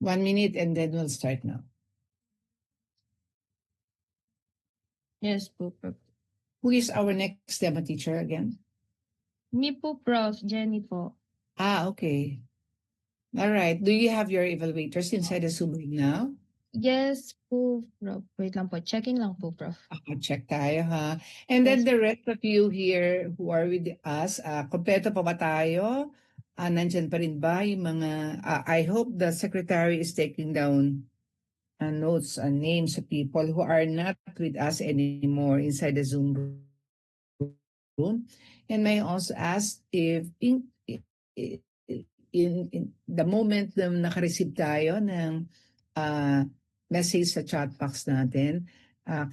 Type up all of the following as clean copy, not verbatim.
1 minute and then we'll start now. Yes po, Prof. Who is our next demo teacher again? Me po, Prof. Jenny po. Okay. All right. Do you have your evaluators inside the Zoom room now? Yes po, Prof. Wait lang po. Checking lang po, Prof. Check tayo, ha? And then Yes. the rest of you here who are with us, kompleto pa ba tayo? Nandyan pa rin ba yung mga, I hope the secretary is taking down notes and names of people who are not with us anymore inside the Zoom room. And may I also ask if in the moment na naka-receive tayo ng message sa chat box natin,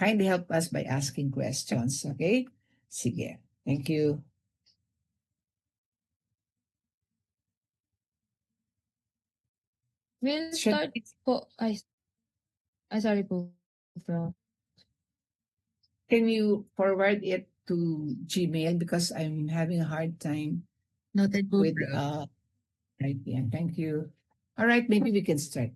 kindly help us by asking questions, okay? Sige. Thank you. We'll start po. Sorry po, Prof. Can you forward it to Gmail because I'm having a hard time Noted po, with Prof. right. Yeah, thank you. All right, maybe we can start.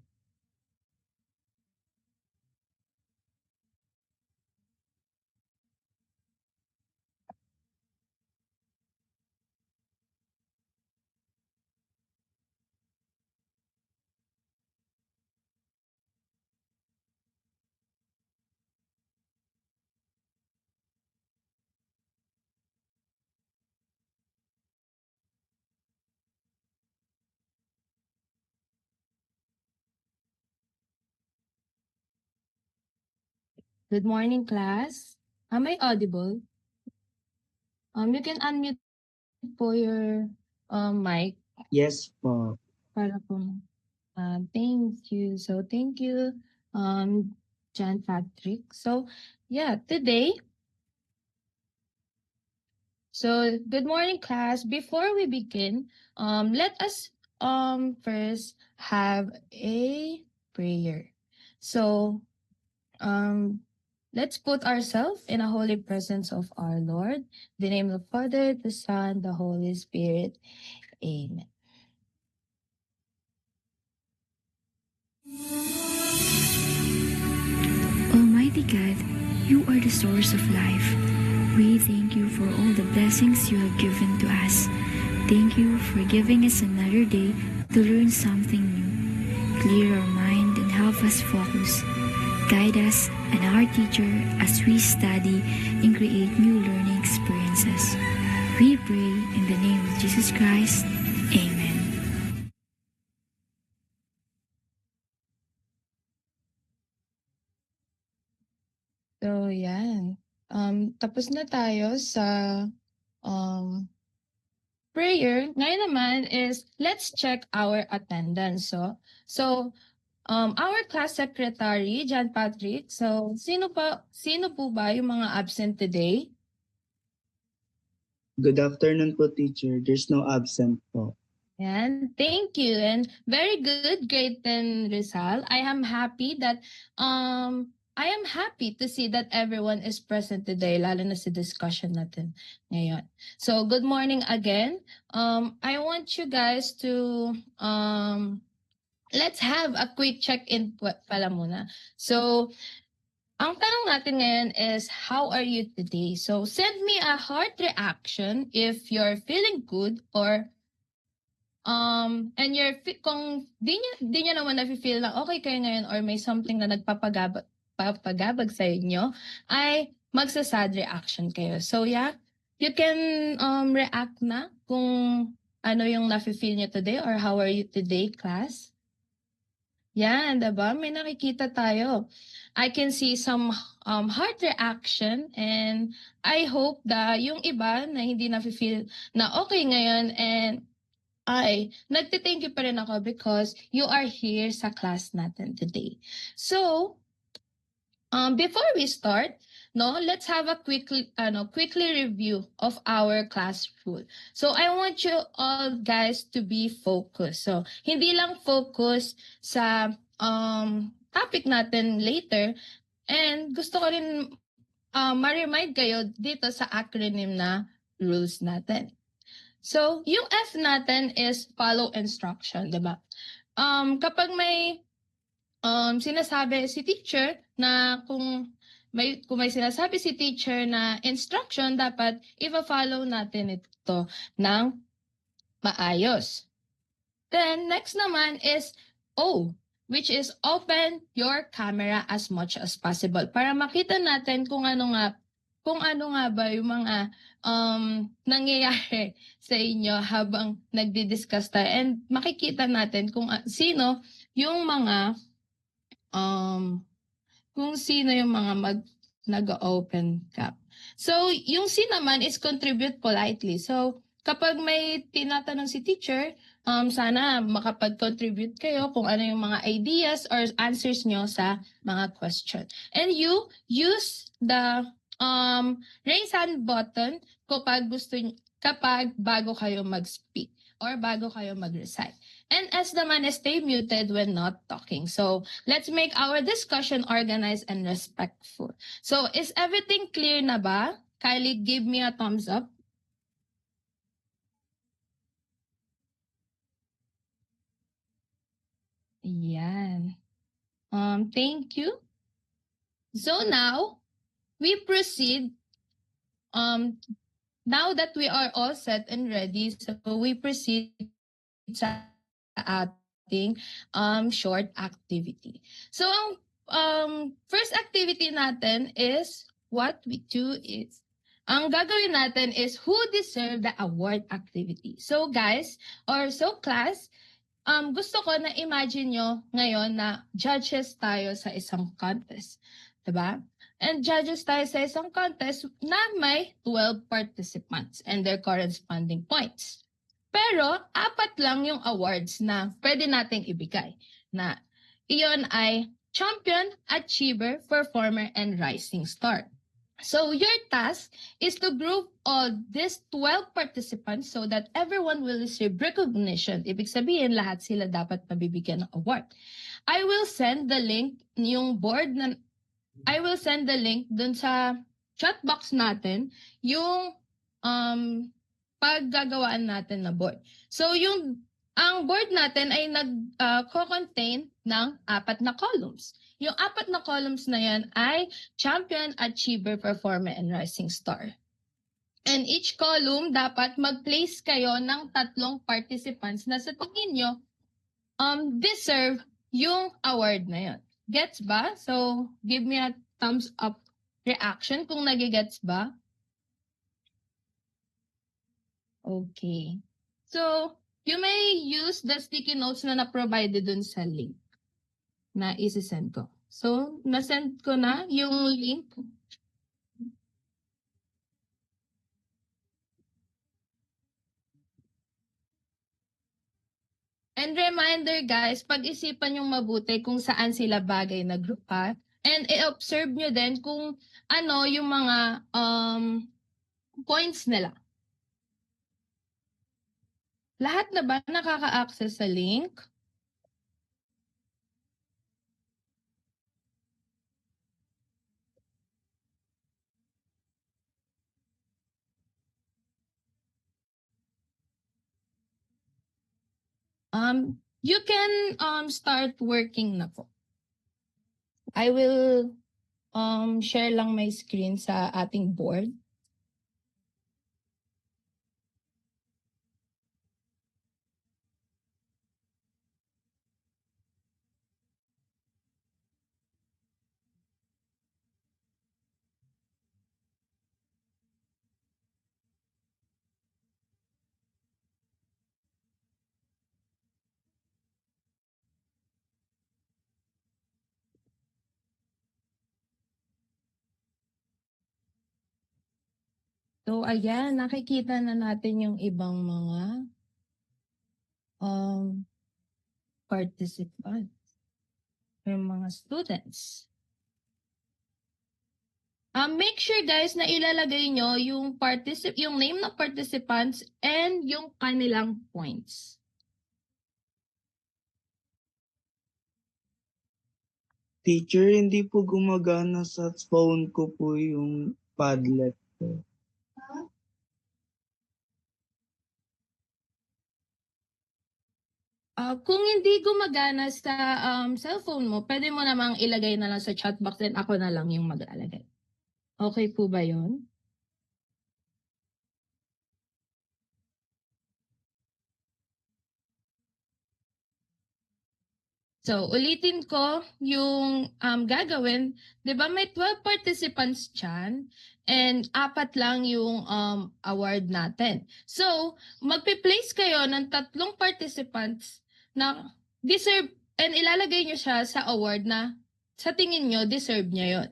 Good morning, class. Am I audible? You can unmute po your mic. Yes po. Para po. Thank you. So thank you, John Patrick. So yeah, today. So good morning, class. Before we begin, let us first have a prayer. So let's put ourselves in a holy presence of our Lord. In the name of the Father, the Son, the Holy Spirit. Amen. Almighty God, you are the source of life. We thank you for all the blessings you have given to us. Thank you for giving us another day to learn something new. Clear our mind and help us focus. Guide us and our teacher as we study and create new learning experiences. We pray in the name of Jesus Christ. Amen. So, yan. Tapos na tayo sa prayer. Ngayon naman is let's check our attendance. So our class secretary, John Patrick. So, sino po ba yung mga absent today? Good afternoon po, teacher. There's no absent po. Yan. Thank you. And very good, grade 10 Rizal. I am happy to see that everyone is present today, lalo na sa discussion natin ngayon. So, good morning again. I want you guys to let's have a quick check-in pala muna. So, ang tanong natin ngayon is, how are you today? So, send me a heart reaction if you're feeling good or and kung di niya naman na-feel na okay kayo ngayon or may something na nagpapagabag sa inyo, ay magsa-sad reaction kayo. So yeah, you can react na kung ano yung na-feel niyo today or how are you today, class? Yan, diba? May nakikita tayo. I can see some heart reaction and I hope that yung iba na hindi na-feel na okay ngayon and nagte-thank you pa rin ako because you are here sa class natin today. So, before we start, let's have a quickly review of our class rule. So, I want you all guys to be focused. So, hindi lang focus sa topic natin later, and gusto ko rin ma-remind kayo dito sa acronym na rules natin. So, yung F natin is follow instruction, diba? Kapag may sinasabi si teacher na kung may sinasabi si teacher na instruction, dapat i-follow natin ito ng maayos. Then, next naman is O, which is open your camera as much as possible para makita natin kung ano nga ba yung mga nangyayari sa inyo habang nagdi-discuss tayo, and makikita natin kung sino yung mga nag-open cap. So, yung C naman is contribute politely. So, kapag may tinatanong si teacher, sana makapag-contribute kayo kung ano yung mga ideas or answers nyo sa mga question. And you use the raise hand button kapag bago kayo mag-speak or bago kayo mag-recite. And S naman is stay muted when not talking. So, let's make our discussion organized and respectful. So, is everything clear na ba? Kylie, give me a thumbs up. Yan. Thank you. So now, we proceed. Now that we are all set and ready, so we proceed sa ating short activity. So, first activity natin is what we do is, ang gagawin natin is who deserve the award activity. So guys, or so class, gusto ko na imagine nyo ngayon na judges tayo sa isang contest. Diba? And judges tayo sa isang contest na may 12 participants and their corresponding points. Pero, 4 lang yung awards na pwede nating ibigay. Na iyon ay Champion, Achiever, Performer, and Rising Star. So, your task is to group all these 12 participants so that everyone will receive recognition. Ibig sabihin, lahat sila dapat mabibigyan ng award. I will send the link dun sa chat box natin, yung paggagawaan natin na board. So, ang board natin ay nag-contain ng 4 na columns. Yung 4 na columns na yan ay Champion, Achiever, Performer, and Rising Star. And each column, dapat mag-place kayo ng 3 participants na sa tingin nyo deserve yung award na yun. Gets ba? So, give me a thumbs up reaction kung nagigets ba. Okay. So, you may use the sticky notes na na-provided dun sa link na isi-send ko. So, na-send ko na yung link. And reminder guys, pag-isipan yung mabuti kung saan sila bagay na grupa. And i-observe nyo din kung ano yung mga points nila. Lahat na ba nakaka-access sa link? You can start working na po. I will share lang my screen sa ating board. So, ayan, nakikita na natin yung ibang mga participants, yung mga students. Make sure guys na ilalagay nyo yung name ng participants and yung kanilang points. Teacher, hindi po gumagana sa phone ko po yung Padlet po. Kung hindi gumagana sa cellphone mo, pwede mo namang ilagay na lang sa chat box and ako na lang yung mag-aalagay. Okay po ba yun? So, ulitin ko yung gagawin. 'Di ba may 12 participants dyan and 4 lang yung award natin. So, magpe-place kayo ng 3 participants na deserve and ilalagay nyo siya sa award na sa tingin nyo deserve niya yon.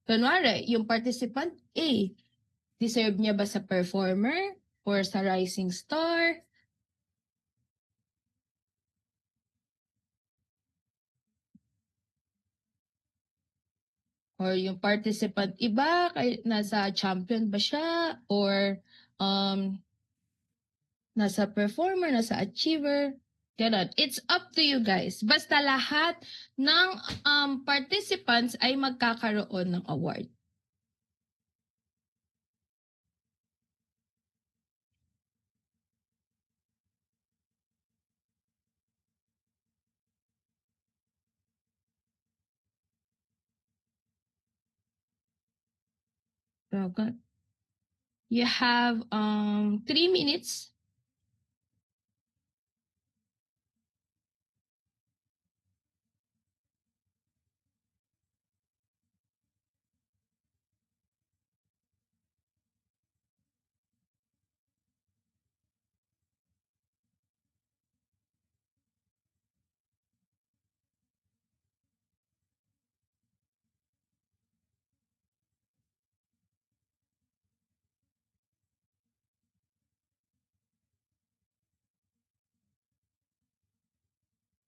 Kunwari, yung participant A, deserve niya ba sa performer or sa rising star? Or yung participant iba, nasa champion ba siya? Or um, nasa performer, nasa achiever? Ganon. It's up to you guys. Basta lahat ng participants ay magkakaroon ng award. Okay. You have 3 minutes.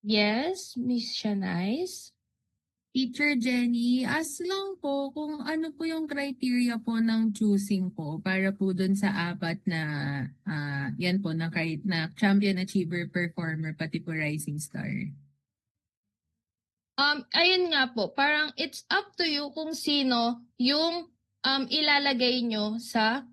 Yes, Miss Shanice. Teacher Jenny, ask lang po kung ano po yung criteria po ng choosing po para po dun sa 4 na yan po na champion, achiever, performer, pati po rising star. Ayun nga po, parang it's up to you kung sino yung ilalagay nyo sa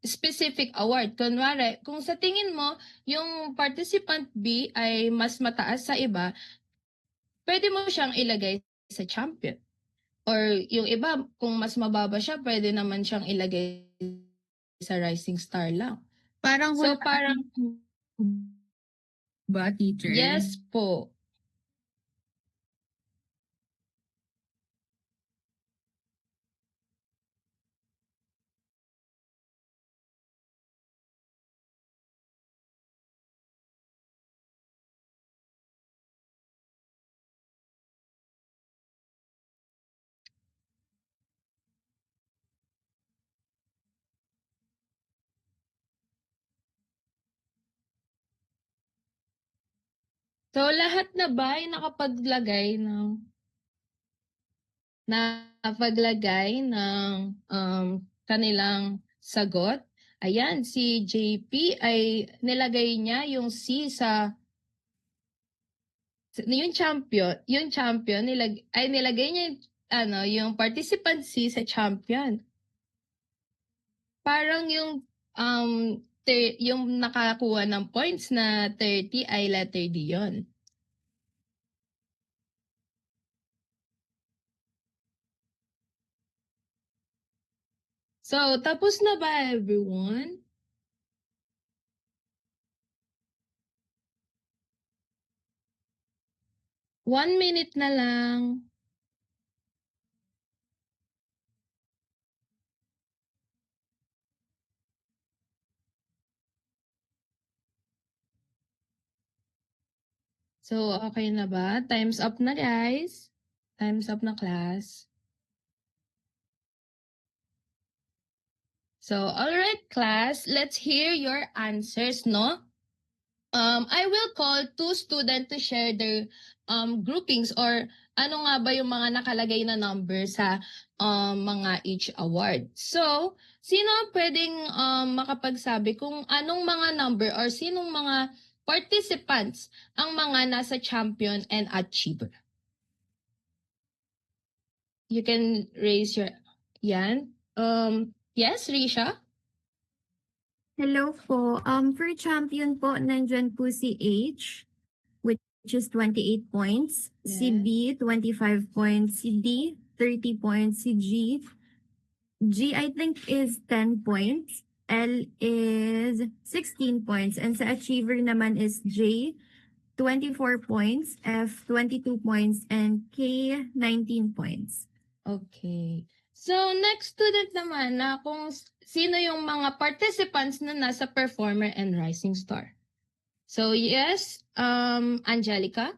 specific award. Kunwari, kung sa tingin mo yung participant B ay mas mataas sa iba, pwede mo siyang ilagay sa champion. Or yung iba, kung mas mababa siya, pwede naman siyang ilagay sa rising star lang. Parang So wala parang, ba, teacher? yes po. So lahat na ba ay nakapaglagay ng kanilang sagot? Ayan, si JP ay nilagay niya yung C sa yung champion nilagay niya yung participant C sa champion. Parang yung nakakuha ng points na 30 ay letter D yun. So, tapos na ba everyone? One minute na lang. So, okay na ba? Time's up na, guys. Time's up na, class. So, all right, class. Let's hear your answers, no? I will call 2 students to share their groupings or ano nga ba yung mga nakalagay na number sa mga each award. So, sino ang pwedeng makapagsabi kung anong mga number or sinong mga participants ang mga nasa champion and achiever? You can raise your yan. Yes, Risha? Hello po. For champion po, nandyan po si H, which is 28 points. Si Yeah. B, 25 points. Si D, 30 points. Si G I think is 10 points. L is 16 points. And sa achiever naman is J, 24 points. F, 22 points. And K, 19 points. Okay. So, next student naman na kung sino yung mga participants na nasa performer and rising star. So, yes, Angelica.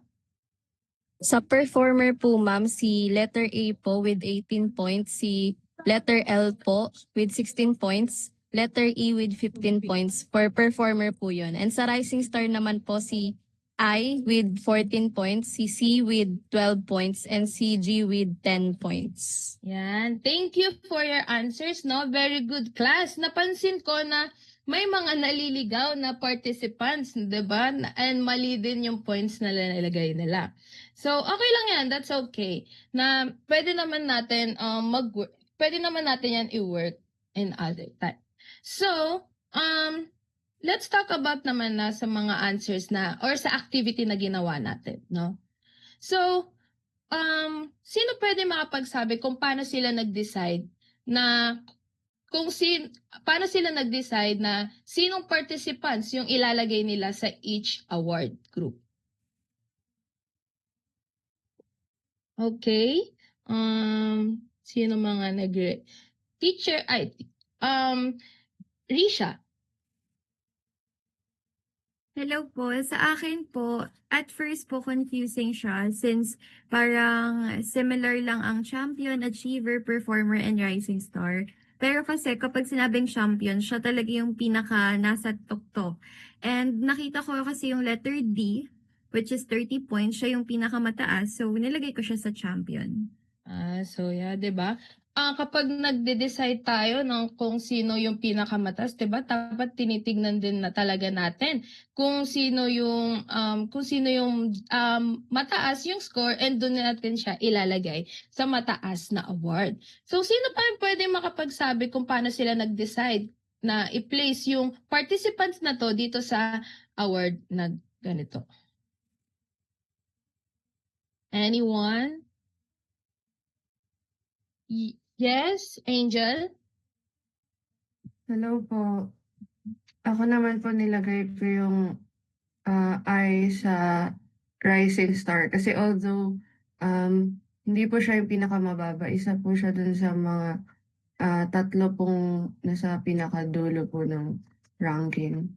Sa performer po, ma'am, si letter A po with 18 points, si letter L po with 16 points, letter E with 15 points. For performer po yun. And sa rising star naman po, si I with 14 points, si C with 12 points, and si G with 10 points. Yan. Thank you for your answers, no? Very good class. Napansin ko na may mga naliligaw na participants, 'di ba? And mali din yung points na nilalagay nila. So, okay lang 'yan. That's okay. Na pwede naman natin pwede naman natin 'yan i-work in other time. So, let's talk about naman na sa mga answers na or sa activity na ginawa natin, no? So, sino pwede makapagsabi kung paano sila nag-decide na paano sila nag-decide na sinong participants yung ilalagay nila sa each award group? Okay. Sino mga teacher Risha. Hello po. Sa akin po, at first po confusing siya since parang similar lang ang champion, achiever, performer, and rising star. Pero kasi kapag sinabing champion, siya talaga yung pinaka nasa tuktok. And nakita ko kasi yung letter D, which is 30 points, siya yung pinakamataas. So nilagay ko siya sa champion. So yeah, 'di ba? Kapag nagde-decide tayo ng kung sino yung pinakamataas, 'di ba? Dapat tinitingnan din na talaga natin kung sino yung mataas yung score and doon natin siya ilalagay sa mataas na award. So sino pa yung pwede makapagsabi kung paano sila nag-decide na i-place yung participants na to dito sa award na ganito? Anyone? Yes, Angel? Hello po. Ako naman po nilagay ko yung I sa rising star. Kasi although hindi po siya yung pinakamababa, isa po siya dun sa mga tatlo pong nasa pinakadulo po ng ranking.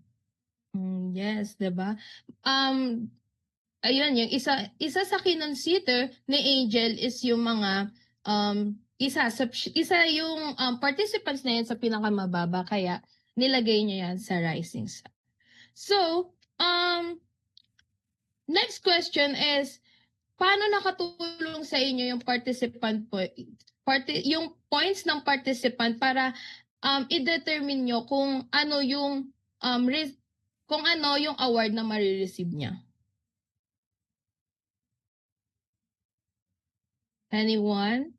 Yes, 'di ba? Ayun, yung isa sa kinonsider ni Angel is yung mga isa yung participants na yan sa pinakamababa kaya nilagay niya yan sa rising star. So, next question is paano nakatulong sa inyo yung yung points ng participant para i-determine nyo kung ano yung award na marireceive niya? Anyone?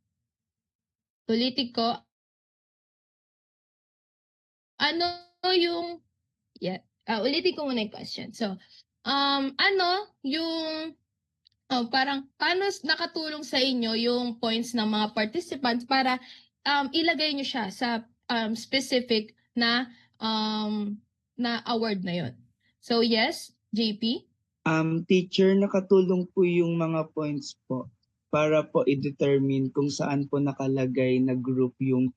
Ulitin ko. Ulitin ko muna yung question. So, parang paano nakatulong sa inyo yung points ng mga participants para ilagay nyo siya sa specific na award na yon. So, yes, JP? Teacher, nakatulong po yung mga points po para po i-determine kung saan po nakalagay na group yung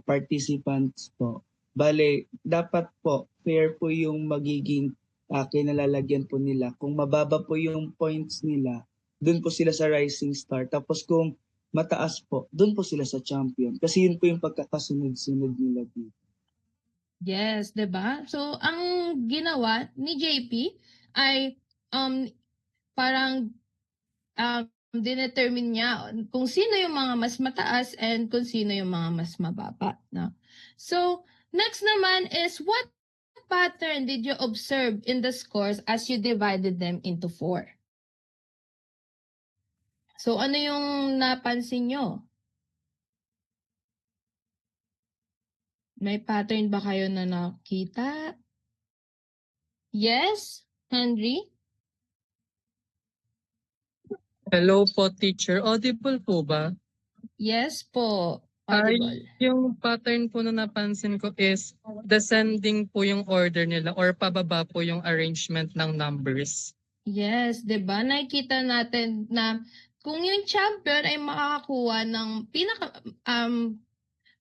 participants po. Bale, dapat po fair po yung magiging kinalalagyan po nila. Kung mababa po yung points nila, dun po sila sa rising star. Tapos kung mataas po, dun po sila sa champion. Kasi yun po yung pagkakasunod-sunod nila dito. Yes, 'di ba? So, ang ginawa ni JP ay parang dinetermine niya kung sino yung mga mas mataas and kung sino yung mga mas mababa, no? So, next naman is what pattern did you observe in the scores as you divided them into 4? So, ano yung napansin nyo? May pattern ba kayo na nakita? Yes, Henry? Hello po, teacher. Audible po ba? Yes po, Ay, audible. yung pattern po na napansin ko is descending po yung order nila or pababa po yung arrangement ng numbers. Yes, 'di ba? Nakikita natin na kung yung champion ay makakakuha ng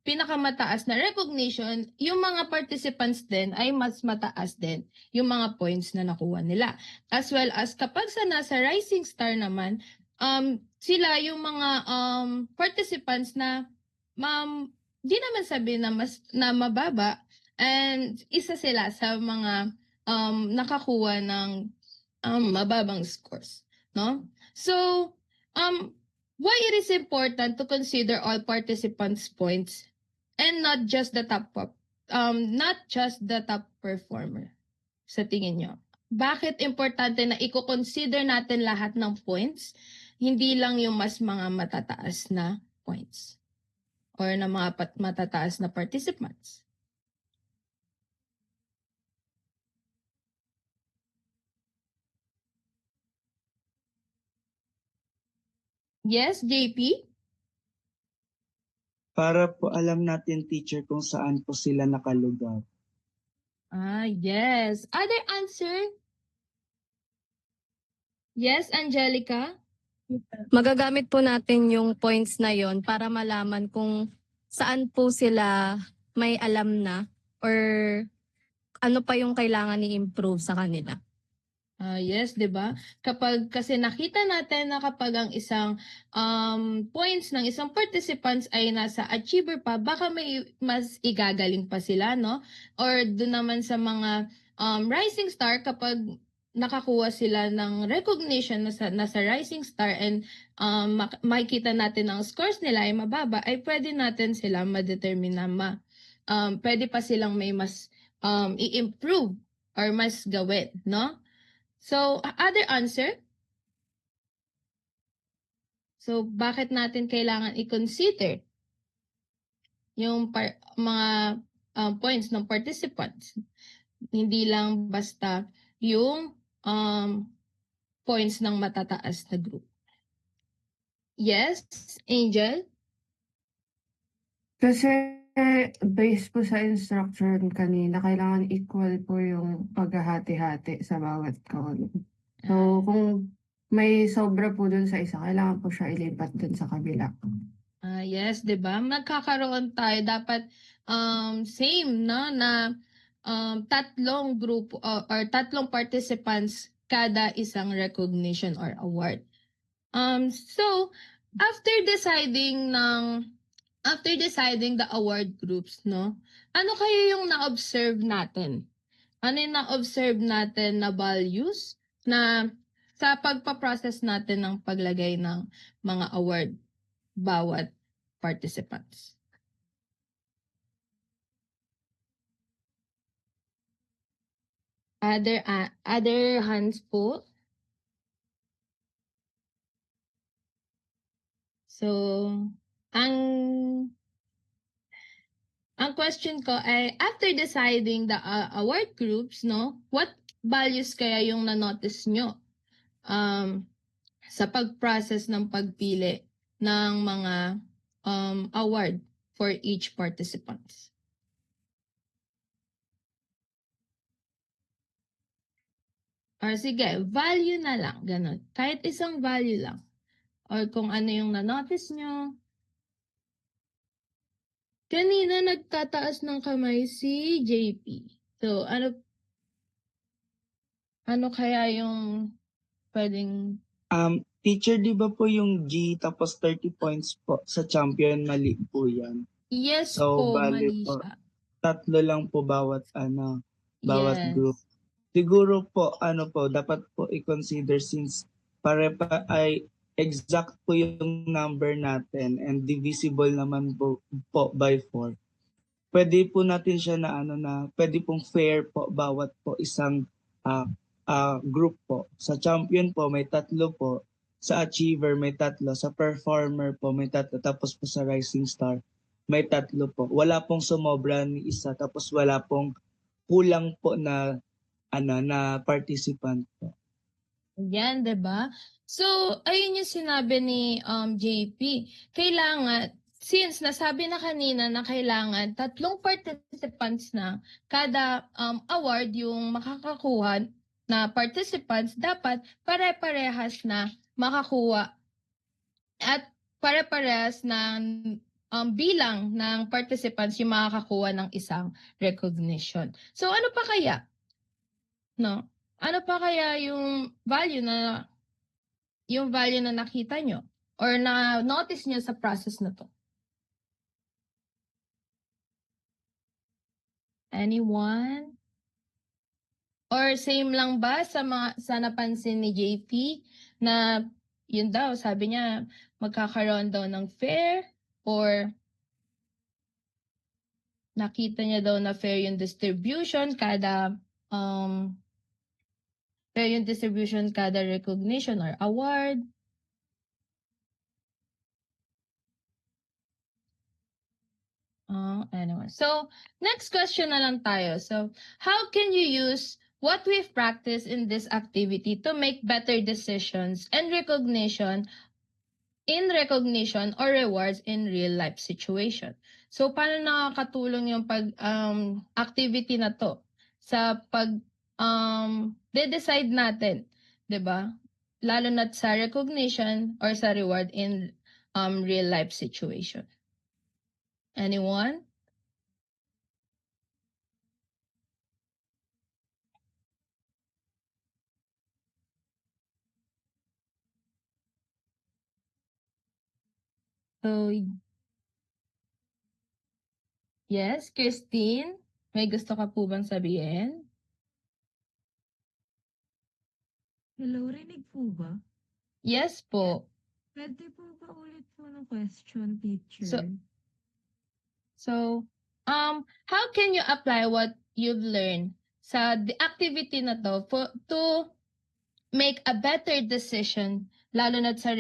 pinakamataas na recognition, yung mga participants din ay mas mataas din yung mga points na nakuha nila. As well as kapag sa nasa Rising Star naman, sila yung mga participants na di naman sabi na mababa, and isa sila sa mga nakakuha ng mababang scores, no? So, why it is important to consider all participants' points and not just the top performer sa tingin nyo? Bakit importante na i-consider natin lahat ng points, hindi lang yung mga matataas na points or na mga matataas na participants? Yes, JP? Para po alam natin, teacher, kung saan po sila nakalugar. Yes. Other answer? Yes, Angelica? Magagamit po natin yung points na yon para malaman kung saan po sila may alam na or ano pa yung kailangan i-improve sa kanila. Yes, 'di ba? Kapag kasi nakita natin na kapag ang isang points ng isang participants ay nasa achiever pa, baka may mas igagaling pa sila, no? Or doon naman sa mga rising star, kapag nakakuha sila ng recognition nasa rising star and makikita natin ang scores nila ay mababa, ay pwede natin sila ma-determine na pwede pa silang may mas i-improve or mas gawin, no? So, other answer? So, bakit natin kailangan i-consider yung mga points ng participants? Hindi lang basta yung points ng matataas na group. Yes, Angel? Kasi based po sa instruction kanina, kailangan equal po yung paghahati-hati sa bawat column. So, kung may sobra po dun sa isa, kailangan po siya ilipat dun sa kabila. Yes, 'di ba? Magkakaroon tayo dapat same, no, na tatlong grupo or tatlong participants kada isang recognition or award. So after deciding the award groups, no, ano kayo yung na-observe natin? Ano yung na-observe natin na values na sa pagpa-process natin ng paglagay ng mga award bawat participants? Other hands po. So, ang question ko ay, after deciding the award groups, no, what values kaya yung na-notice nyo sa pag-process ng pagpili ng mga award for each participants? Or sige, value na lang, ganun. Kahit isang value lang. Or kung ano yung na-notice nyo. Kanina nagtataas ng kamay si JP. So, ano kaya yung pwedeng... Teacher, di ba po yung G tapos 30 points po sa champion, mali po yan? Yes So, po, bali mali po, siya. tatlo lang po bawat bawat Yes. group. Siguro po dapat po i-consider since pare-pa ay exact po yung number natin and divisible naman po by 4. Pwede po natin siya na pwede pong fair po bawat po isang group po. Sa champion po may 3 po, sa achiever may 3, sa performer po may 3, tapos po sa rising star may 3 po. Wala pong sumobra ni isa, tapos wala pong kulang po na na participant po. Yan, 'di ba? So, ayun yung sinabi ni JP. Kailangan, since nasabi na kanina na kailangan 3 participants na kada award yung makakakuha na participants, dapat pare-parehas na makakuha at pare-parehas ng bilang ng participants yung makakakuha ng isang recognition. So, ano pa kaya? No? Ano pa kaya yung value na nakita nyo or na notice nyo sa process na to? Anyone? Or same lang ba sa napansin ni JP na yun daw, sabi niya magkakaroon daw ng fair, or nakita niya daw na fair yung distribution kada recognition or award. Anyway. So, next question na lang tayo. So, how can you use what we've practiced in this activity to make better decisions and recognition or rewards in real life situation? So, paano nakakatulong yung activity na to sa de-decide natin, 'di ba? Lalo na sa recognition or sa reward in real life situation. Anyone? So, yes, Christine, may gusto ka po bang sabihin? Hello, rinig po ba? Yes po. Pwede po ba ulit po ng question, teacher? So, how can you apply what you've learned sa the activity na to to make a better decision, lalo na sa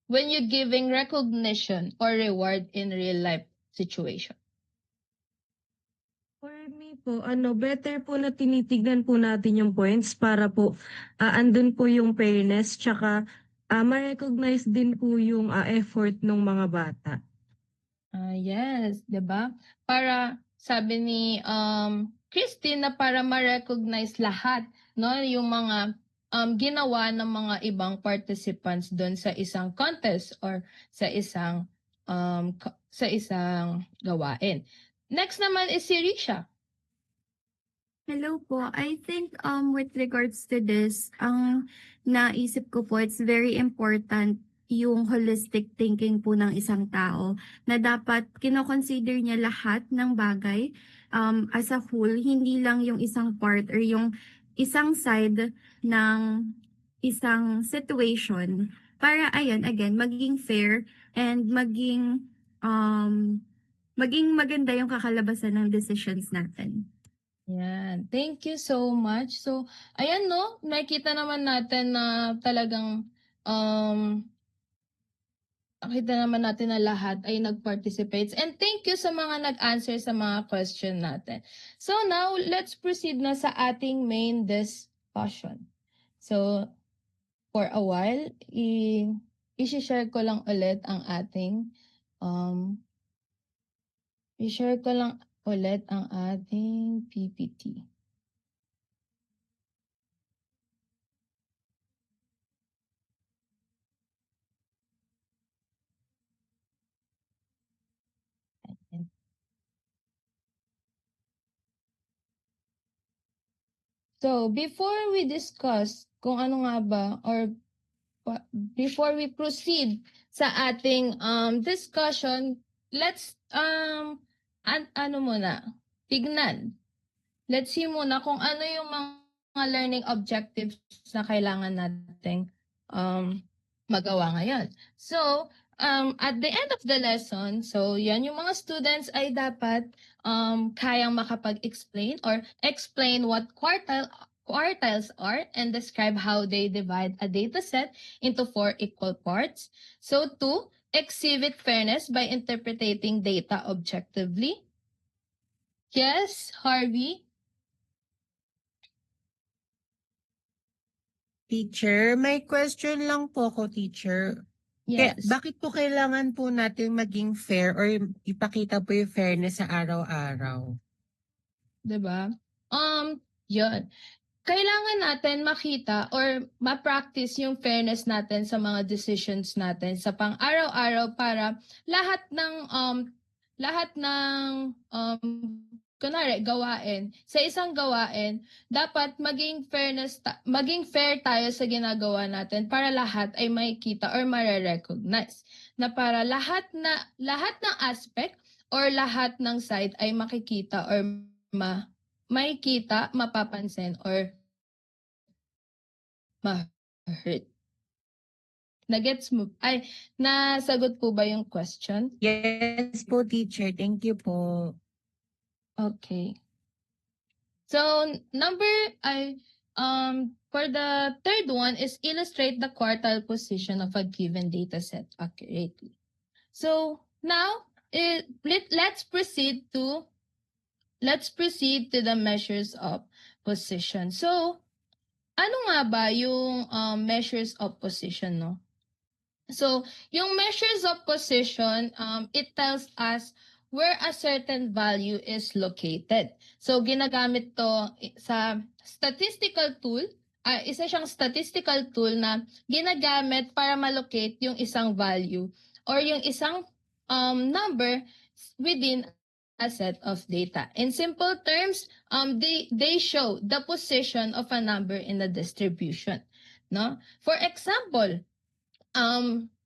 when you're giving recognition or reward in real life situation? For me po, better po na tinitignan po natin yung points para po andun po yung fairness, tsaka ma-recognize din po yung effort ng mga bata. Yes, 'di ba? Para sabi ni Christine na para ma-recognize lahat, no, yung mga ginawa ng mga ibang participants doon sa isang contest or sa isang gawain. Next naman is si Risha. Hello po. I think with regards to this, ang naisip ko po, it's very important yung holistic thinking po ng isang tao na dapat kino-consider niya lahat ng bagay as a whole, hindi lang yung isang part or yung isang side ng isang situation para ayan, again, maging fair and maging maganda yung kakalabasan ng decisions natin. Yan. Thank you so much. So, ayan no, nakita naman natin na talagang nakita naman natin na lahat ay nag-participates. And thank you sa mga nag-answer sa mga question natin. So now, let's proceed na sa ating main discussion. So, for a while, i-share ko lang ulit ang ating PPT. So, before we discuss kung ano nga ba or before we proceed sa ating discussion, let's tignan. Let's see muna kung ano yung mga learning objectives na kailangan nating magawa ngayon. So, at the end of the lesson, so yan yung mga students ay dapat kayang makapag-explain or explain what quartiles are and describe how they divide a data set into 4 equal parts. So 2, exhibit fairness by interpreting data objectively? Yes, Harvey? Teacher, may question lang po ako, teacher. Yes. Bakit po kailangan po natin maging fair or ipakita po yung fairness sa araw-araw? Diba? Yun. Kailangan natin makita or ma-practice yung fairness natin sa mga decisions natin sa pang-araw-araw para lahat ng kunwari gawain sa isang gawain dapat maging fair tayo sa ginagawa natin para lahat ay makikita or mare-recognize na para lahat ng aspect or lahat ng side ay makikita or makikita, mapapansin or ma-hurt. Nagets mo? Ay, nasagot po ba yung question? Yes po, teacher. Thank you po. Okay. So, for the third one is illustrate the quartile position of a given data set accurately. So, now, let's proceed to the measures of position. So, ano nga ba yung measures of position, no? So, yung measures of position, it tells us where a certain value is located. So, ginagamit to sa statistical tool. Isa siyang statistical tool na ginagamit para malocate yung isang value or yung isang number within a set of data. In simple terms, they show the position of a number in the distribution. No? For example,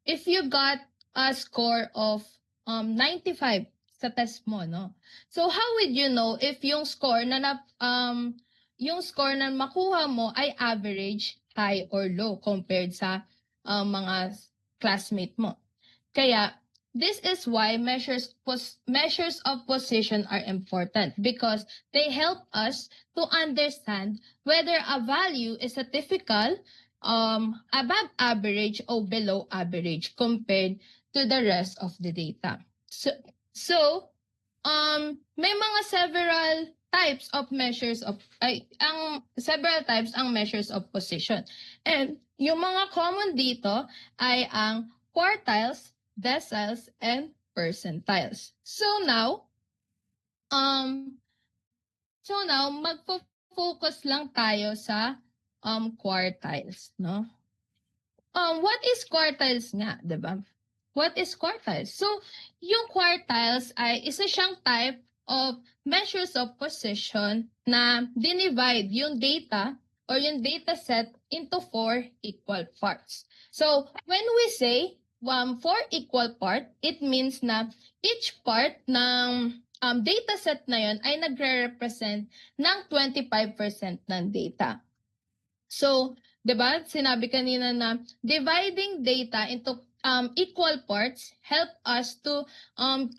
if you got a score of 95 sa test mo, no? So how would you know if yung score na makuha mo ay average, high or low compared sa mga classmate mo? Kaya this is why measures of position are important because they help us to understand whether a value is a typical above average or below average compared to the rest of the data. So may mga several types ang measures of position. And yung mga common dito ay ang quartiles, deciles, and percentiles. So now magfo-focus lang tayo sa quartiles, no? What is quartiles nga, 'di ba? What is quartiles? So, yung quartiles ay isa siyang type of measures of position na dinivide yung data or yung data set into 4 equal parts. So, when we say 4 equal part, it means na each part ng data set na yun ay nagre-represent ng 25% ng data. So, 'di ba? Sinabi kanina na dividing data into equal parts help us to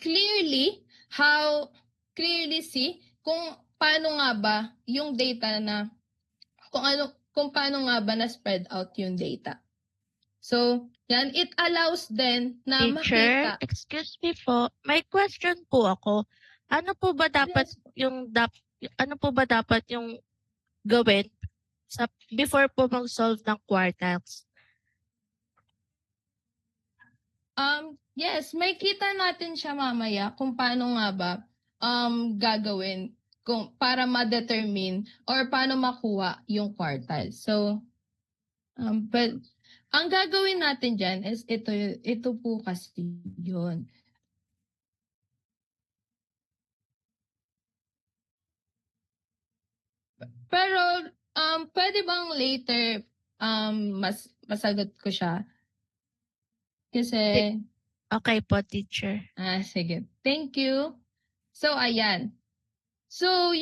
clearly see kung paano nga ba yung data na kung paano nga ba na spread out yung data. So, yan, it allows then na Teacher, makita. excuse me po, may question po ako. Ano po ba dapat yung gawin before po mag-solve ng quartiles? Yes, may kita natin siya mamaya kung paano nga ba gagawin para ma-determine or paano makuha yung quartile. So, but ang gagawin natin dyan is ito po kasi yun. Pero, pwede bang later masagot ko siya? Kasi... Okay po, teacher. Sige. Thank you. So, ayan. So,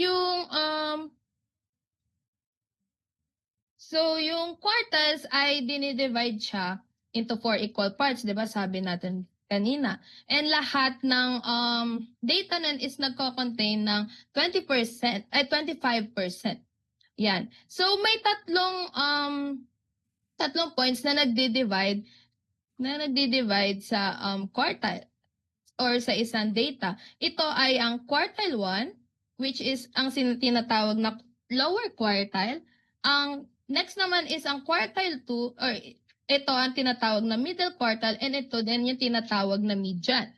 yung quartiles ay dinidivide siya into 4 equal parts, 'di ba? Sabi natin kanina. And lahat ng data nun is nagko-contain ng 20% ay 25%. Yan. So, may tatlong points na nagdi-divide na nagdi-divide sa quartile or sa isang data. Ito ay ang quartile 1, which is ang tinatawag na lower quartile. Ang next naman is ang quartile 2, or ito ang tinatawag na middle quartile, and ito din yung tinatawag na median.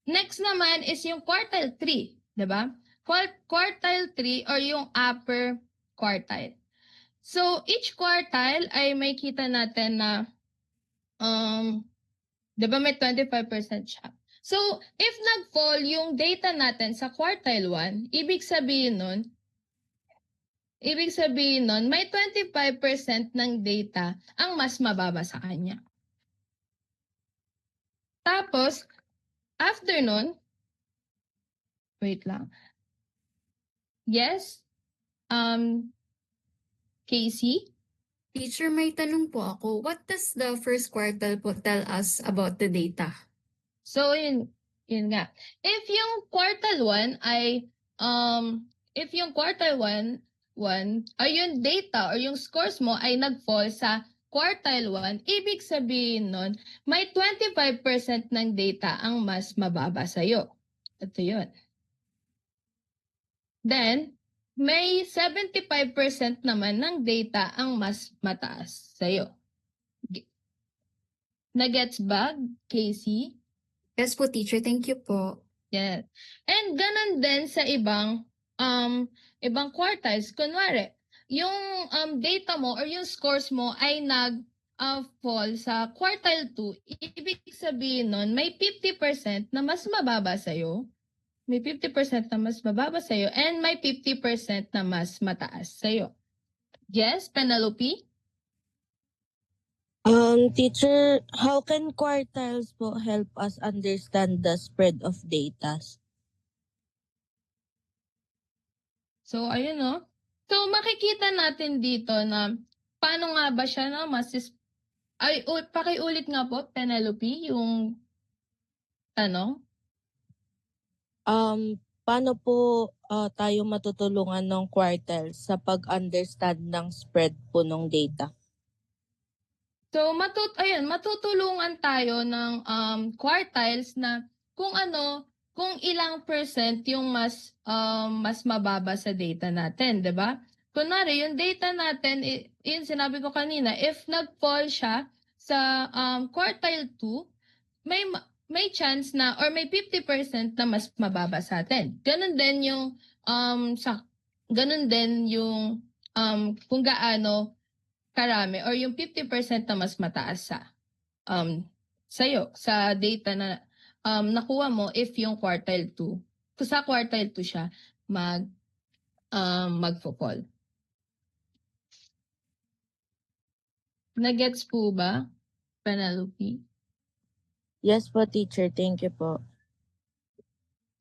Next naman is yung quartile 3, 'di ba? Quartile 3 or yung upper quartile. So each quartile ay may kita natin na 'di ba may 25% siya. So if nag-fall yung data natin sa quartile 1, ibig sabihin nun may 25% ng data ang mas mababa sa kanya. Tapos, after nun, wait lang. Yes? Casey? Teacher, may tanong po ako. What does the first quartile po tell us about the data? So, yun nga. If yung quartile 1 ay, ay yung data or yung scores mo ay nag-fall sa quartile 1, ibig sabihin nun, may 25% ng data ang mas mababa sa'yo. Ito yun. Then, may 75% naman ng data ang mas mataas sa'yo. Nagets ba, Casey? Yes po, teacher. Thank you po. Yes. And ganun din sa ibang quartiles. Kunwari, yung data mo or yung scores mo ay fall sa quartile 2, ibig sabihin nun, may 50% na mas mababa sa'yo. May 50% na mas mababa sa'yo and may 50% na mas mataas sa'yo. Yes, Penelope? Teacher, how can quartiles po help us understand the spread of data? So, ayun no. So, makikita natin dito na paano nga ba siya na pakiulit nga po, Penelope, yung tanong. Paano po tayo matutulungan ng quartiles sa pag-understand ng spread po ng data? So, matutulungan tayo ng quartiles na kung ilang percent yung mas mababa sa data natin, 'di ba? Kunwari, yung data natin, yun sinabi ko kanina, if nag-fall siya sa quartile 2, may chance na or may 50% na mas mababa sa atin. Ganun din yung kung gaano karami or yung 50% na mas mataas sa'yo, sa data na nakuha mo if yung quartile 2. Kung sa quartile 2 siya magfo-fall. Nagets po ba, Penelope? Yes po, teacher. Thank you po.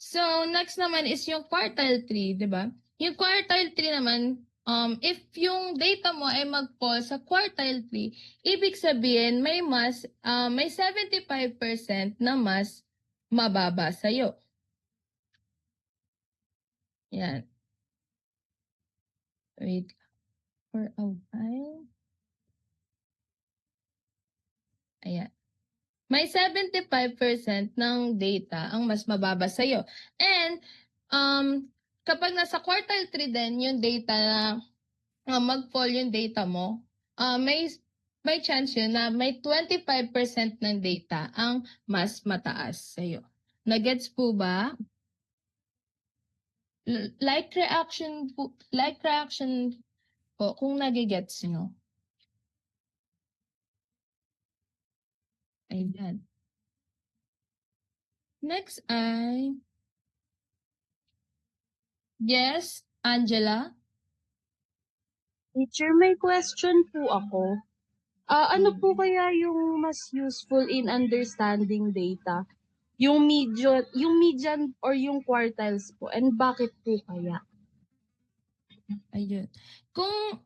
So, next naman is yung quartile 3, di ba? Yung quartile 3 naman, if yung data mo ay mag-fall sa quartile 3, ibig sabihin may 75% na mas mababa sa'yo. Yan. Wait for a while. Ayan. May 75% ng data ang mas mababa sa'yo. And kapag nasa quartile 3 din yung data na mag-fall yung data mo, may chance yun na may 25% ng data ang mas mataas sa'yo. Nagets po ba? Like reaction po kung nagigets nyo. Ayan. Next ay... Yes, Angela? Teacher, may question po ako. Ano po kaya yung mas useful in understanding data? Yung median or yung quartiles po? And bakit po kaya? Ayun. Kung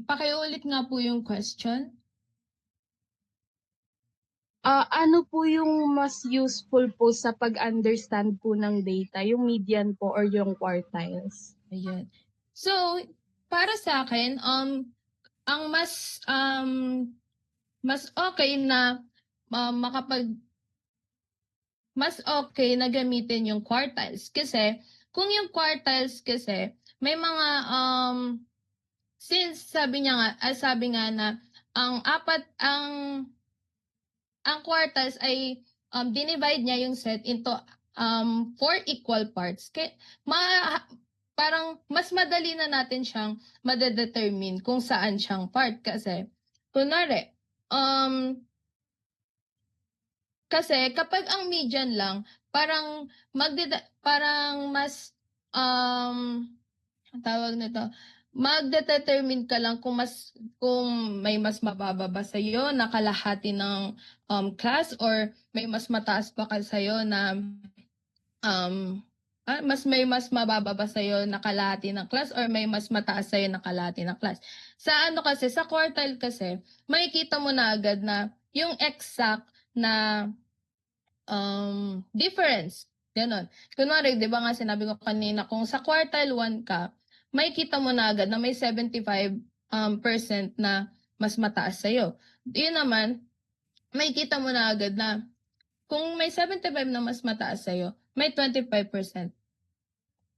pakiulit nga po yung question. Ano po yung mas useful po sa pag-understand po ng data? Yung median po or yung quartiles? Ayun. So, para sa akin, ang mas mas okay na mas okay na gamitin yung quartiles. Kasi kung yung quartiles kasi may mga since sabi nga na ang quartiles ay dinivide niya yung set into 4 equal parts. Parang mas madali na natin siyang madedetermine kung saan siyang part kasi kunwari kasi kapag ang median lang parang parang mas ang tawag nito, magdedetermine ka lang kung may mas mababa ba sa'yo na kalahati ng class or may mas mataas pa ka sa'yo na may mas mababa ba sa'yo na kalahati ng class or may mas mataas sa'yo na kalahati ng class. Sa kasi, sa quartile kasi, makikita mo na agad na yung exact na difference. Ganon. Kunwari, di ba nga sinabi ko kanina, kung sa quartile 1 ka, makikita mo na agad na may 75% na mas mataas sa'yo. Yun naman, makikita mo na agad na kung may 75 na mas mataas sa'yo, may 25%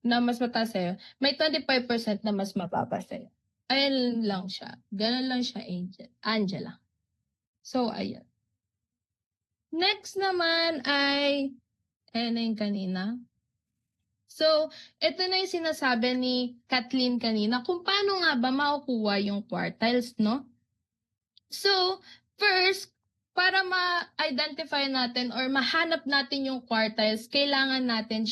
na mas mataas sa'yo, may 25% na mas mababa sa'yo. Ayun lang siya. Ganon lang siya, Angela. So, ayun. Next naman ay, ayun na yung kanina. So, ito na yung sinasabi ni Kathleen kanina kung paano nga ba makukuha yung quartiles, no? So, first, para ma-identify natin or mahanap natin yung quartiles, kailangan natin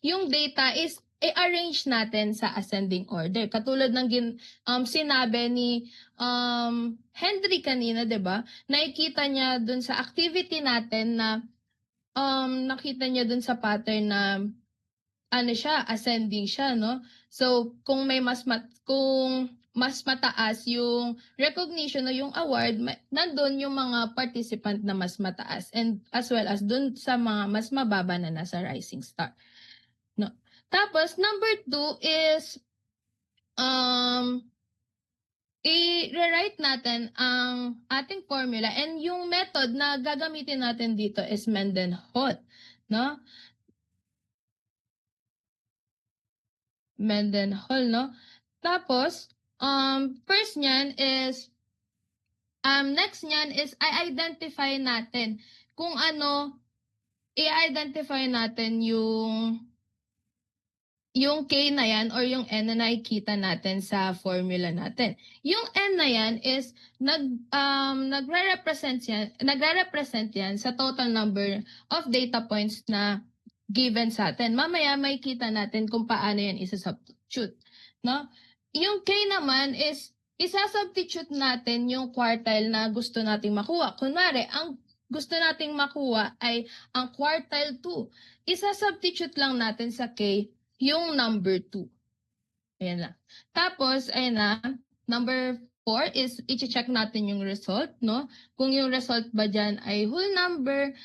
yung data is i-arrange natin sa ascending order. Katulad ng sinabi ni Henry kanina, 'di ba? Nakikita niya dun sa activity natin na nakita niya dun sa pattern na ascending siya, no? So, kung mas mataas yung recognition o yung award, nandun yung mga participant na mas mataas and as well as dun sa mga mas mababa na nasa rising star. No? Tapos, number 2 is i-rewrite natin ang ating formula and yung method na gagamitin natin dito is Mendenhall, no? Mendenhall, no? Tapos, next niyan is i-identify natin kung i-identify natin yung K na yan or yung N na nakikita natin sa formula natin. Yung N na yan is nagre-represent yan sa total number of data points na given sa atin. Mamaya makikita natin kung paano yan isa-substitute, no? Yung K naman is isa-substitute natin yung quartile na gusto nating makuha. Kunwari, ang gusto nating makuha ay ang quartile 2. Isa-substitute lang natin sa K yung number 2. Ayan lang. Tapos, ayan na, number 4 is i-check natin yung result, no? Kung yung result ba dyan ay whole number,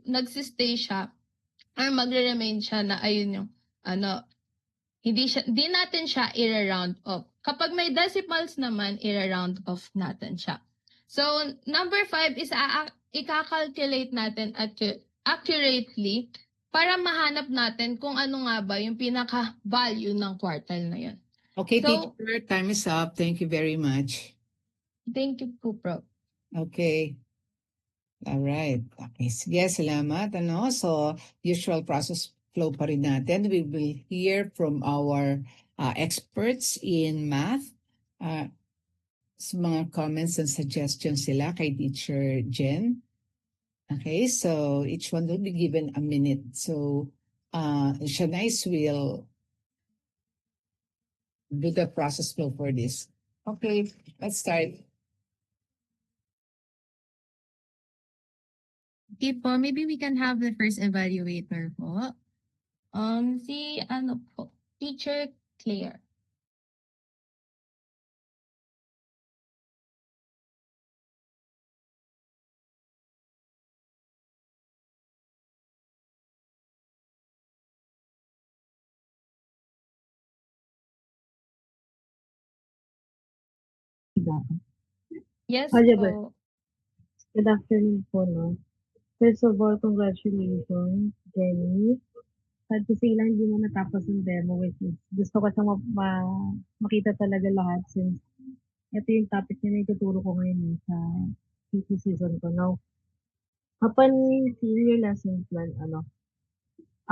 nagsistay siya or magre-remain siya na ayun yung hindi natin siya i-round off. Kapag may decimals naman, i-round off natin siya. So, number 5 is i-calculate natin accurately para mahanap natin kung ano nga ba yung pinaka-value ng quartile na yun. Okay, So, teacher, time is up. Thank you very much. Thank you po, Prof. Okay. All right. Okay. Sige, salamat. So, usual process flow pa rin natin. We will hear from our experts in math. Mga comments and suggestions sila kay Teacher Jen. Okay, so each one will be given a minute. So, Shanice will do the process flow for this. Okay, let's start. Okay po, maybe we can have the first evaluator po. Teacher Claire. Yes Oliver, po. good afternoon po, no? First of all, congratulations, Jenny. Sad to say lang, hindi mo natapos yung demo, which is, gusto ko siyang makita talaga lahat since ito yung topic na ituturo ko ngayon sa PT season ko. Now, upon seeing your lesson plan,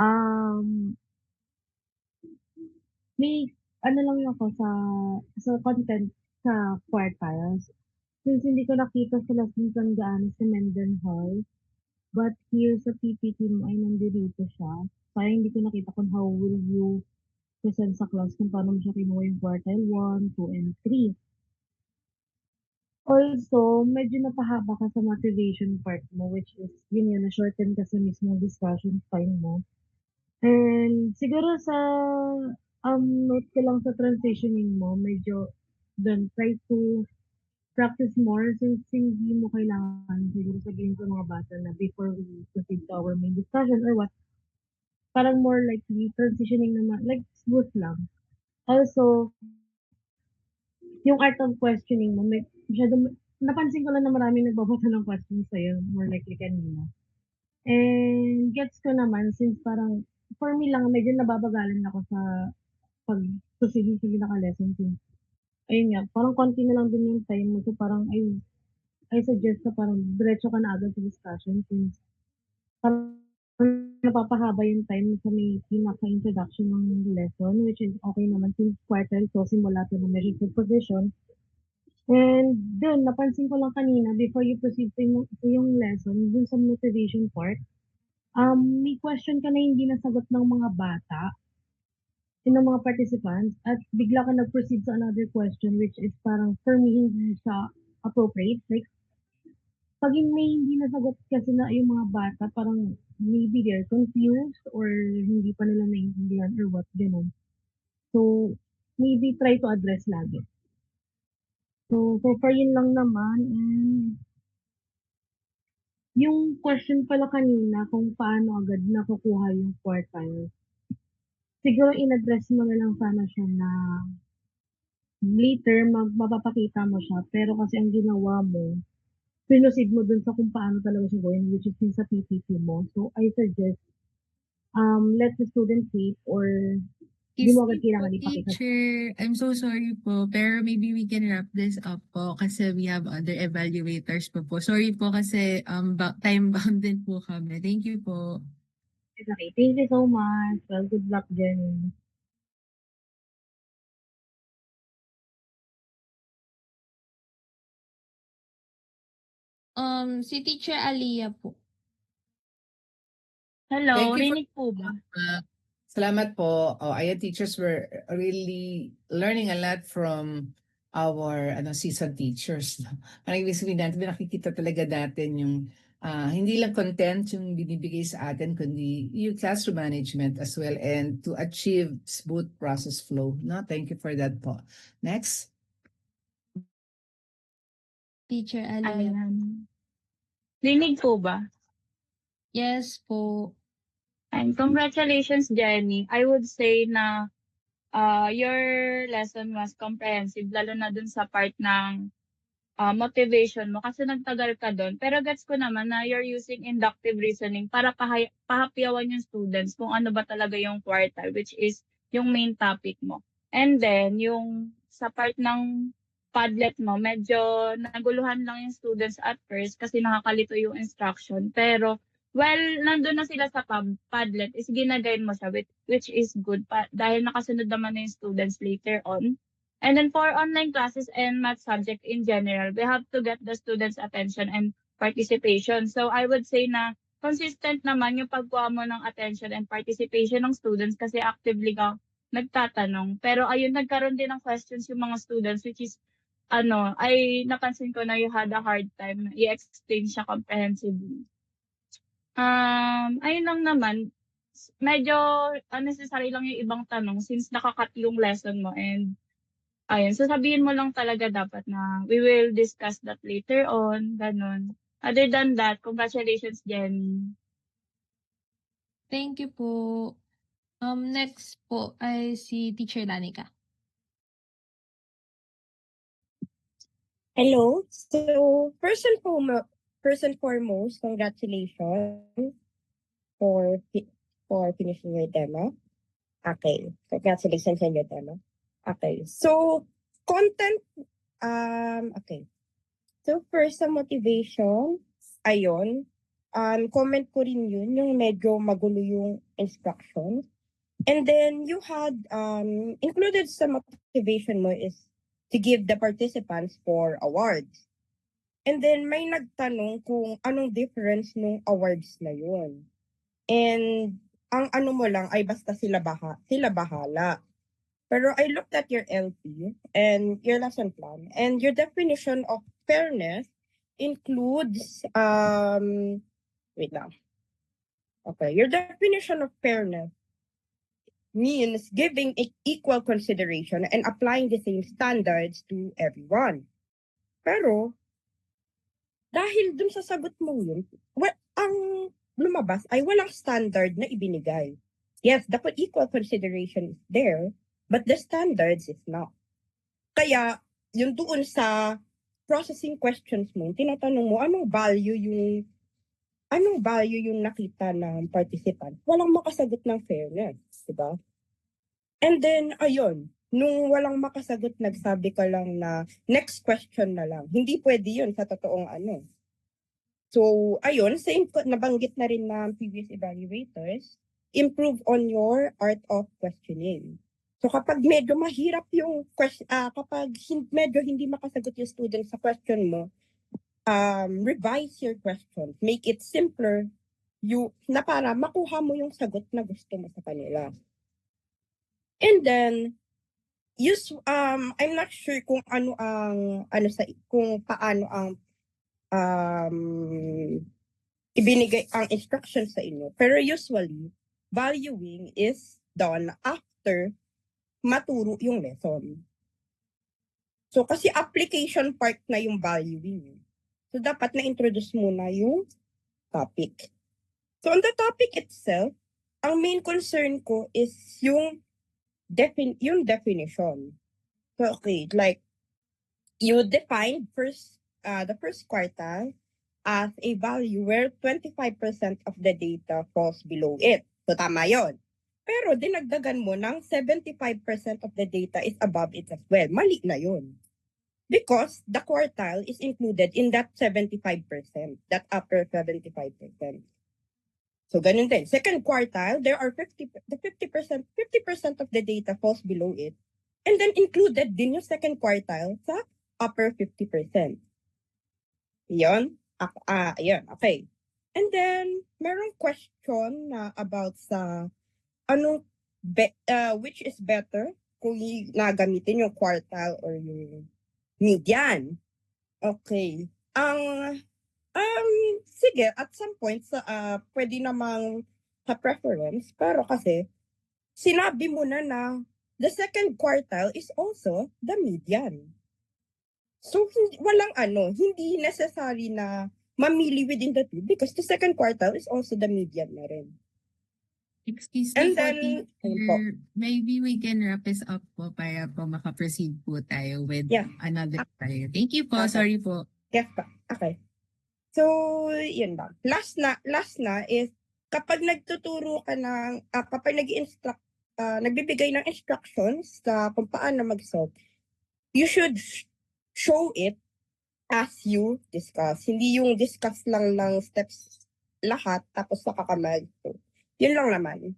um, may, lang ako sa content sa quartiles. Since hindi ko nakita sa lesson plan gaano si Mendenhall, but here sa PPT mo ay nandito siya. Parang hindi ko nakita kung how will you present sa class kung paano mo siya kinuha yung quartile 1, 2, and 3. Also, medyo napahaba ka sa motivation part mo, which is, yun yun, na-shorten ka sa mismong discussion time mo. And siguro sa note ko lang sa transitioning mo, medyo dun, try to practice more since hindi mo kailangan siguro sabihin sa mga bata na before we proceed to our main discussion or what, parang more likely transitioning naman, like smooth lang. Also, yung art of questioning mo, napansin ko lang na marami nagbabasa ng questions sa'yo, more likely kanina. And gets ko naman, since parang, for me lang, medyo nababagalan ako sa pag-proceed sa pinaka-lesson since, ayun nga, parang konti na lang din yung time mo. So parang, I suggest na parang diretso ka na agad sa discussion since parang napapahaba yung time sa may pinaka-introduction ng lesson, which is okay naman since quartile, so simula to na measure position. And dun, napansin ko lang kanina, before you proceed sa yung lesson, dun sa motivation part, may question ka na hindi nasagot ng mga bata, ng mga participants, at bigla ka nag-proceed sa another question, which is parang, for me, hindi siya appropriate. Like, pag may hindi nasagot kasi na yung mga bata, parang maybe they're confused or hindi pa nila naiintindihan or what, ganun. So, maybe try to address lagi. So far yun lang naman. And yung question pala kanina kung paano agad nakukuha yung quartile, siguro in-address mo na lang sana siya na later mapapakita mo siya. Pero kasi ang ginawa mo, pinusid mo dun sa kung paano talaga siya gawin, which is yung sa PPT mo. So I suggest, let the student wait or di mo agad kailangan ipakita. Teacher, I'm so sorry po, pero maybe we can wrap this up po kasi we have other evaluators po. Sorry po kasi time bound din po kami. Thank you po. Okay, thank you so much. Well, good luck, Jenny. Si Teacher Aliyah po. Hello, Thank you for- rinig po ba? Salamat po. Ayan, teachers were really learning a lot from our seasoned teachers. Parang ibig sabihin natin, nakikita talaga natin yung hindi lang content yung binibigay sa atin, kundi yung classroom management as well and to achieve smooth process flow. No? Thank you for that po. Next. Teacher Aliyah. Ayan. Rinig po ba? Yes po. And congratulations, Jenny. I would say na your lesson was comprehensive, lalo na dun sa part ng motivation mo kasi nagtagal ka doon. Pero gets ko naman na you're using inductive reasoning para pahapyawan yung students kung ano ba talaga yung quartile, which is yung main topic mo. And then, yung sa part ng Padlet mo, medyo naguluhan lang yung students at first kasi nakakalito yung instruction. Pero, nandun na sila sa Padlet, is ginagayin mo siya, which is good dahil nakasunod naman na yung students later on. And then for online classes and math subject in general, we have to get the students' attention and participation. So I would say na consistent naman yung pagkuha mo ng attention and participation ng students kasi actively ka nagtatanong. Pero ayun, nagkaroon din ng questions yung mga students which is ay napansin ko na you had a hard time na i-explain siya comprehensively. Ayun lang naman, medyo unnecessary lang yung ibang tanong since nakakat yung lesson mo and ayun, so sabihin mo lang talaga dapat na we will discuss that later on, ganun. Other than that, congratulations, Jenny. Thank you po. Next po ay si Teacher Danica. Hello. So first and foremost, congratulations for for finishing your demo. Okay, congratulations on your demo. Okay, so content. Okay. So first sa motivation, ayun. Comment ko rin yun, yung medyo magulo yung instructions. And then you had included sa motivation mo is to give the participants for awards. And then may nagtanong kung anong difference nung awards na yun. And ang ano mo lang ay basta sila bahala. Pero I looked at your LP and your lesson plan, and your definition of fairness includes wait lang. Okay, your definition of fairness means giving equal consideration and applying the same standards to everyone. Pero dahil dun sa sagot mo yun, ang lumabas ay walang standard na ibinigay. Yes, the equal consideration is there, but the standards is not. Kaya, yun doon sa processing questions mo, tinatanong mo, anong value yung nakita ng participant? Walang makasagot ng fairness, diba? And then, ayun, nung walang makasagot, nagsabi ka lang na next question na lang. Hindi pwede yun sa totoong ano. So, ayun, same nabanggit na rin ng previous evaluators, improve on your art of questioning. So, kapag medyo mahirap yung kapag medyo hindi makasagot yung student sa question mo, revise your questions. Make it simpler na para makuha mo yung sagot na gusto mo sa kanila. And then, I'm not sure kung kung paano ang ibinigay ang instructions sa inyo. Pero usually, valuing is done after maturo yung lesson. So, kasi application part na yung valuing. So, dapat na-introduce muna yung topic. So, on the topic itself, ang main concern ko is yung definition. So, okay, like, you defined the first quartile as a value where 25% of the data falls below it. So, tama yon. Pero dinagdagan mo ng 75% of the data is above it as well. Mali na yun. Because the quartile is included in that 75%, that upper 75%. So, ganun din. Second quartile, there are 50% of the data falls below it. And then included din yung second quartile sa upper 50%. Yun. Yun. Okay. And then, merong question na about sa which is better kung nagamitin yung quartile or yung median. Okay. Sige, at some point pwede namang sa preference, pero kasi sinabi mo na the second quartile is also the median. So hindi necessary na mamili within the two because the second quartile is also the median na rin. Excuse And me then, teacher, maybe we can wrap this up po para po makaproceed po tayo with another tayo. Thank you po. Okay. Sorry po. Yes pa. Okay. So, yun lang. Last na is kapag nagtuturo ka kapag nagbibigay ng instructions sa kung paano mag-solve, you should show it as you discuss. Hindi yung discuss lang ng steps lahat tapos nakakamag. So, yun lang naman.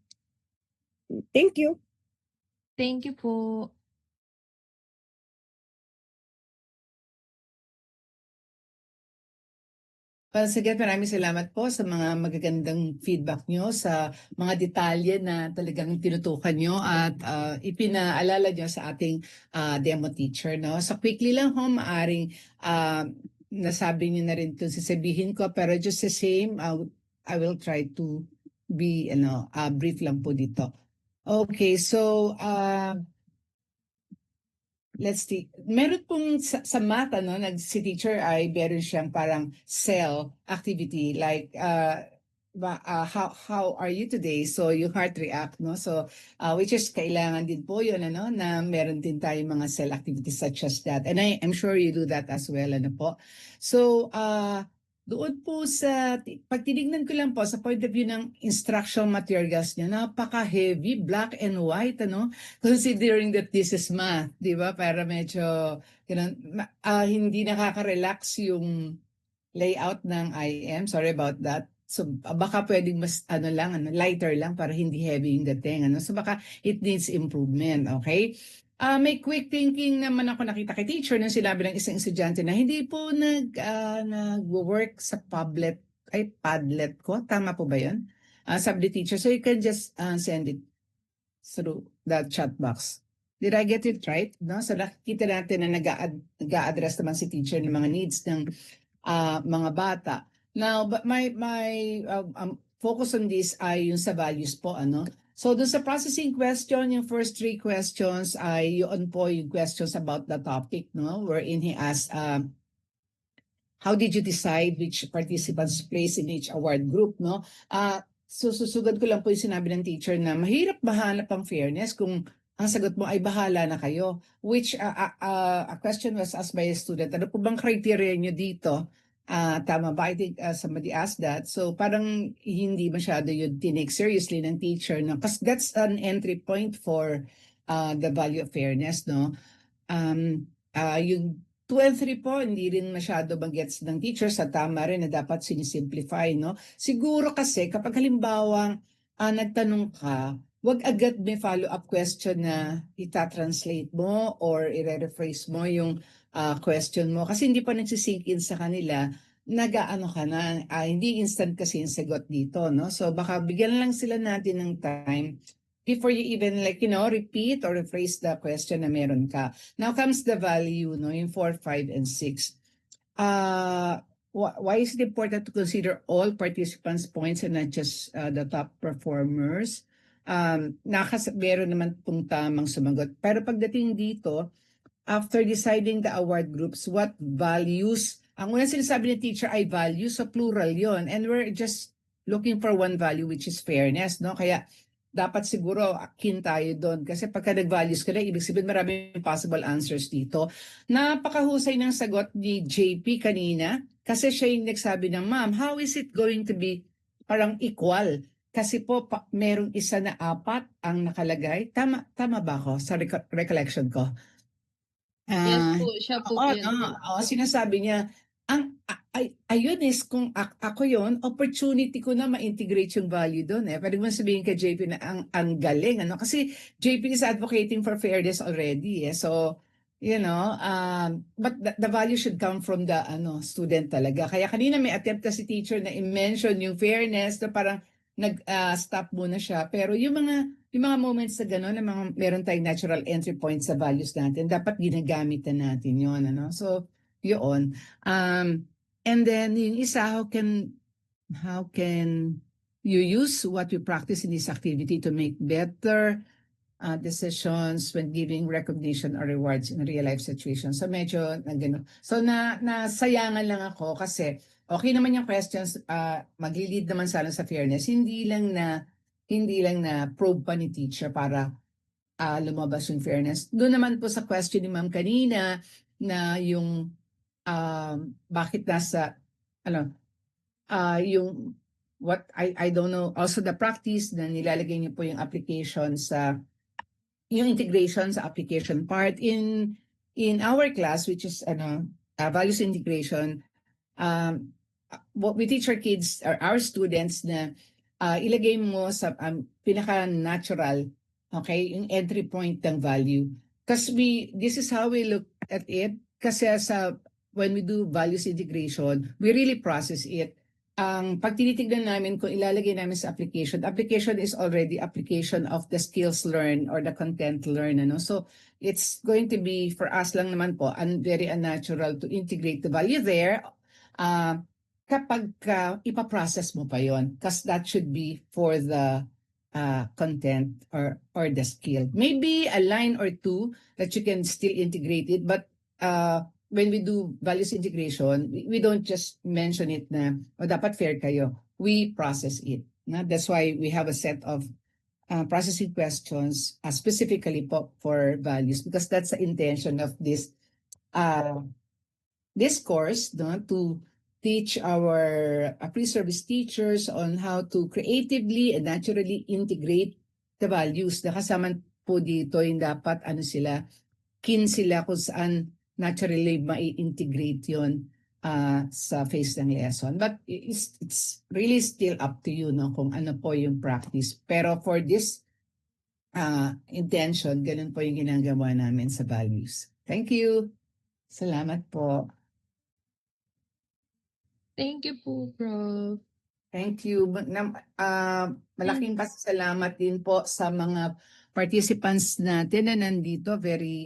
Thank you. Thank you po. Well, sige, maraming salamat po sa mga magagandang feedback nyo, sa mga detalye na talagang tinutukan nyo at ipinaalala nyo sa ating demo teacher. No? So quickly lang ho, maaring nasabi nyo na rin itong sasabihin ko, pero just the same, I will try to be brief lang po dito. Okay, so let's see. Meron pong sa math, si teacher ay meron siyang parang cell activity. Like, how are you today? So yung heart react, no? So which is kailangan din po yun, ano, na meron din tayong mga cell activities such as that. And I'm sure you do that as well, ano po. So doon po sa, pag tinignan ko lang po sa point of view ng instructional materials niya, napaka-heavy, black and white, ano? Considering that this is math, di ba? Para medyo, hindi nakaka-relax yung layout ng IM. Sorry about that. So baka pwedeng mas lighter lang para hindi heavy yung dating. So baka it needs improvement, okay? May quick thinking naman ako nakita kay teacher nang sinabi ng isang estudyante na hindi po nag-work sa Padlet ko. Tama po ba yun? Sabi ni teacher, so you can just send it through the chat box. Did I get it right? No? So nakikita natin na nag-a-address naman si teacher ng mga needs ng mga bata. Now, but my focus on this ay yung sa values po, ano? So, dun sa processing question, yung first 3 questions ay yun po yung questions about the topic, no? Wherein he asked, how did you decide which participants place in each award group, no? So, susugad ko lang po yung sinabi ng teacher na mahirap mahanap ang fairness kung ang sagot mo ay bahala na kayo. Which a question was asked by a student, ano po bang criteria nyo dito? Tama ba? I think somebody asked that. So parang hindi masyado yun tinake seriously ng teacher. No? Because that's an entry point for the value of fairness. No? Yung 2 and 3 po, hindi rin masyado bagets ng teacher sa tama rin na dapat sinisimplify. No? Siguro kasi kapag halimbawa nagtanong ka, wag agad may follow-up question na itatranslate mo or i-rephrase mo yung question mo kasi hindi pa nagsisink in sa kanila, nag-aano ka na, hindi instant kasi yung sagot dito, no? So baka bigyan lang sila natin ng time before you even repeat or rephrase the question na meron ka. Now comes the value, no? Yung 4, 5, and 6. Why is it important to consider all participants' points and not just the top performers? Meron naman pong tamang sumagot. Pero pagdating dito, after deciding the award groups, what values, ang unang sinasabi ng teacher ay values, so plural yon. And we're just looking for one value which is fairness, no? Kaya dapat siguro akin tayo doon. Kasi pagka nag-values ka na, ibig sabihin maraming possible answers dito. Napakahusay ng sagot ni JP kanina kasi siya yung nagsabi ng, ma'am, how is it going to be parang equal? Kasi po merong isa na 4 ang nakalagay. Tama ba ako sa recollection ko? Yes po, siya po yun. Sinasabi niya, ayun is kung ako yon, opportunity ko na ma-integrate yung value doon. Pwede mo sabihin kay JP na ang galing. Ano? Kasi JP is advocating for fairness already. So, but the value should come from the student talaga. Kaya kanina may attempt kasi teacher na i-mention yung fairness na parang nag-stop muna siya. Pero yung mga moments na gano'n, na meron tayong natural entry points sa values natin, dapat ginagamit na natin yun. Ano? So, yun. And then, yung isa, how can you use what you practice in this activity to make better decisions when giving recognition or rewards in real-life situations? So, medyo na gano'n. So, nasayangan lang ako kasi okay naman yung questions, magli-lead naman sana sa fairness, hindi lang na probe pa ni teacher para lumabas yung fairness. Doon naman po sa question ni ma'am kanina na yung bakit nasa yung what I don't know, also the practice na nilalagay niyo po yung application sa yung integration sa application part in our class, which is values integration. What we teach our kids or our students na ilagay mo sa pinaka-natural, okay, yung entry point ng value. Because this is how we look at it. Kasi when we do values integration, we really process it. Pag tinitignan namin kung ilalagay namin sa application is already application of the skills learned or the content learned. So it's going to be, for us lang naman po, very unnatural to integrate the value there. Kapag ipaprocess mo pa yon, because that should be for the content or the skill. Maybe a line or two that you can still integrate it, but when we do values integration, we don't just mention it na dapat fair kayo. we process it. No? That's why we have a set of processing questions specifically for values, because that's the intention of this course, no? To teach our pre-service teachers on how to creatively and naturally integrate the values. Nakasama po dito yung dapat keen sila kung saan naturally mai-integrate yon sa face ng lesson. But it's really still up to you, no, kung ano po yung practice. Pero for this intention, ganun po yung ginagawa namin sa values. Thank you. Salamat po. Thank you po, Prof. Thank you. Malaking pasasalamat din po sa mga participants natin na nandito. Very